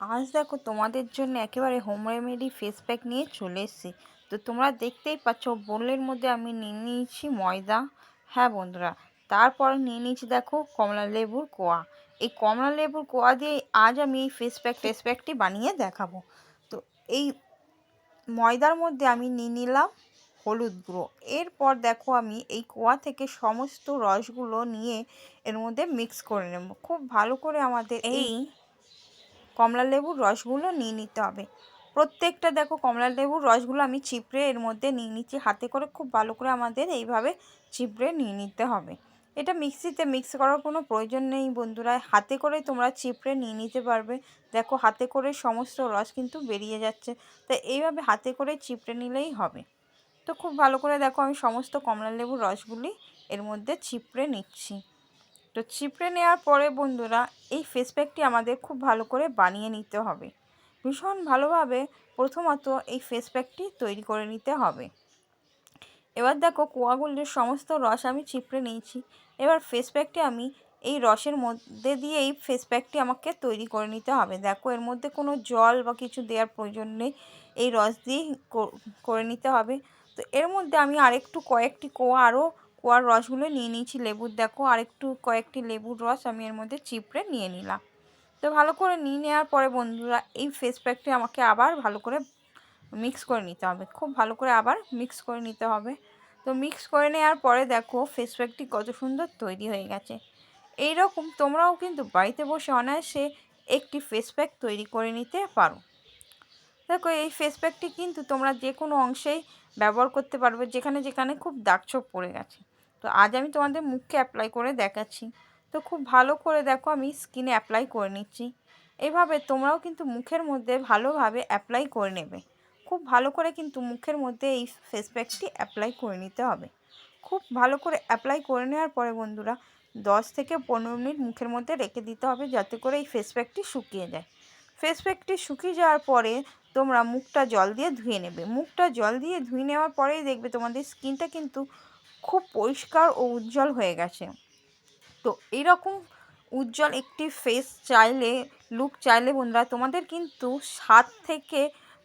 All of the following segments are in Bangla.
আজ দেখো তোমাদের জন্য একেবারে হোম রেমেডি ফেস প্যাক নিয়ে চলে এসেছি। তো তোমরা দেখতেই পাচ্ছ বোলের মধ্যে আমি নিয়ে নিয়েছি ময়দা। হ্যাঁ বন্ধুরা, তারপর নিয়ে নিয়েছি দেখো কমলা লেবুর কোয়া। এই কমলা লেবুর কোয়া দিয়ে আজ আমি এই ফেস প্যাকটি বানিয়ে দেখাবো। তো এই ময়দার মধ্যে আমি নিয়ে নিলাম হলুদ গুঁড়ো। এরপর দেখো আমি এই কোয়া থেকে সমস্ত রসগুলো নিয়ে এর মধ্যে মিক্স করে নেব। খুব ভালো করে আমাদের এই কমলা লেবুর রসগুলো নিয়ে নিতে হবে। প্রত্যেকটা দেখো কমলা লেবুর রসগুলো আমি চিপড়ে এর মধ্যে নিয়ে নিচ্ছি হাতে করে। খুব ভালো করে আমাদের এইভাবে চিপড়ে নিয়ে নিতে হবে। এটা মিক্সিতে মিক্স করার কোনো প্রয়োজন নেই বন্ধুরা, হাতে করে তোমরা চিপড়ে নিয়ে নিতে পারবে। দেখো হাতে করে সমস্ত রস কিন্তু বেরিয়ে যাচ্ছে, তো এইভাবে হাতে করে চিপড়ে নিলেই হবে। তো খুব ভালো করে দেখো আমি সমস্ত কমলা লেবুর রসগুলি এর মধ্যে চিপড়ে নিচ্ছি। তো চিপড়ে নেওয়ার পরে বন্ধুরা এই ফেস প্যাকটি আমাদের খুব ভালো করে বানিয়ে নিতে হবে। ভীষণ ভালোভাবে প্রথমত এই ফেস প্যাকটি তৈরি করে নিতে হবে। এবার দেখো কোয়াগুলির সমস্ত রস আমি চিপড়ে নিয়েছি। এবার ফেস প্যাকটি আমি এই রসের মধ্যে দিয়ে এই ফেস প্যাকটি আমাকে তৈরি করে নিতে হবে। দেখো এর মধ্যে কোনো জল বা কিছু দেওয়ার প্রয়োজন নেই, এই রস দিয়েই করে নিতে হবে। তো এর মধ্যে আমি আরেকটু কয়েকটি কোয়ার রসগুলো নিয়ে নিয়েছি লেবুর। দেখো আরেকটু কয়েকটি লেবুর রস আমি এর মধ্যে চিপড়ে নিয়ে নিলাম। তো ভালো করে নিয়ে নেওয়ার পরে বন্ধুরা এই ফেস প্যাকটি আমাকে আবার ভালো করে মিক্স করে নিতে হবে। খুব ভালো করে আবার মিক্স করে নিতে হবে। তো মিক্স করে নেওয়ার পরে দেখো ফেস প্যাকটি কত সুন্দর তৈরি হয়ে গেছে। এই রকম তোমরাও কিন্তু বাড়িতে বসে অনায়াসে একটি ফেস প্যাক তৈরি করে নিতে পারো। দেখো এই ফেস প্যাকটি কিন্তু তোমরা যে কোনো অংশেই ব্যবহার করতে পারবে, যেখানে যেখানে খুব দাগছোপ পড়ে গেছে। তো আজ আমি তোমাদের মুখে অ্যাপ্লাই করে দেখাচ্ছি। তো খুব ভালো করে দেখো আমি স্কিনে অ্যাপ্লাই করে নিচ্ছি। এইভাবে তোমরাও কিন্তু মুখের মধ্যে ভালোভাবে অ্যাপ্লাই করে নেবে। খুব ভালো করে কিন্তু মুখের মধ্যে এই ফেস প্যাকটি অ্যাপ্লাই করে নিতে হবে। খুব ভালো করে অ্যাপ্লাই করে নেওয়ার পরে বন্ধুরা 10 থেকে 15 মিনিট মুখের মধ্যে রেখে দিতে হবে, যাতে করে এই ফেস প্যাকটি শুকিয়ে যায়। ফেস প্যাকটি শুকিয়ে যাওয়ার পরে তোমরা মুখটা জল দিয়ে ধুয়ে নেবে। মুখটা জল দিয়ে ধুয়ে নেওয়ার পরেই দেখবে তোমাদের স্কিনটা কিন্তু খুব পরিষ্কার ও উজ্জ্বল হয়ে গেছে। তো এইরকম উজ্জ্বল একটি লুক চাইলে বন্ধুরা তোমাদের কিন্তু 7 থেকে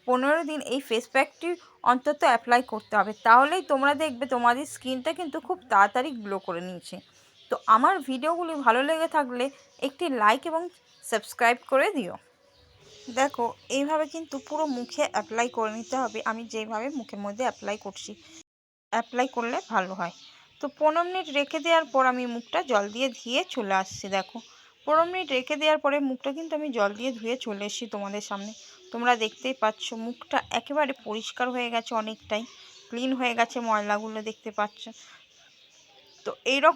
15 দিন এই ফেস প্যাকটি অন্তত অ্যাপ্লাই করতে হবে। তাহলেই তোমরা দেখবে তোমাদের স্কিনটা কিন্তু খুব তাড়াতাড়ি গ্লো করে নিয়েছে। তো আমার ভিডিওগুলি ভালো লেগে থাকলে একটি লাইক এবং সাবস্ক্রাইব করে দিও। দেখো এইভাবে কিন্তু পুরো মুখে অ্যাপ্লাই করে নিতে হবে, আমি যেইভাবে মুখের মধ্যে অ্যাপ্লাই করছি। অ্যাপ্লাই করলে ভালো হয়। তো 15 মিনিট রেখে দেওয়ার পর আমি মুখটা জল দিয়ে ধুয়ে চলে আসছি। দেখো 15 মিনিট রেখে দেওয়ার পরে মুখটা কিন্তু আমি জল দিয়ে ধুয়ে চলে এসেছি তোমাদের সামনে। তোমরা দেখতেই পাচ্ছ মুখটা একেবারে পরিষ্কার হয়ে গেছে, অনেকটাই ক্লিন হয়ে গেছে, ময়লাগুলো দেখতে পাচ্ছ। তো এইরকম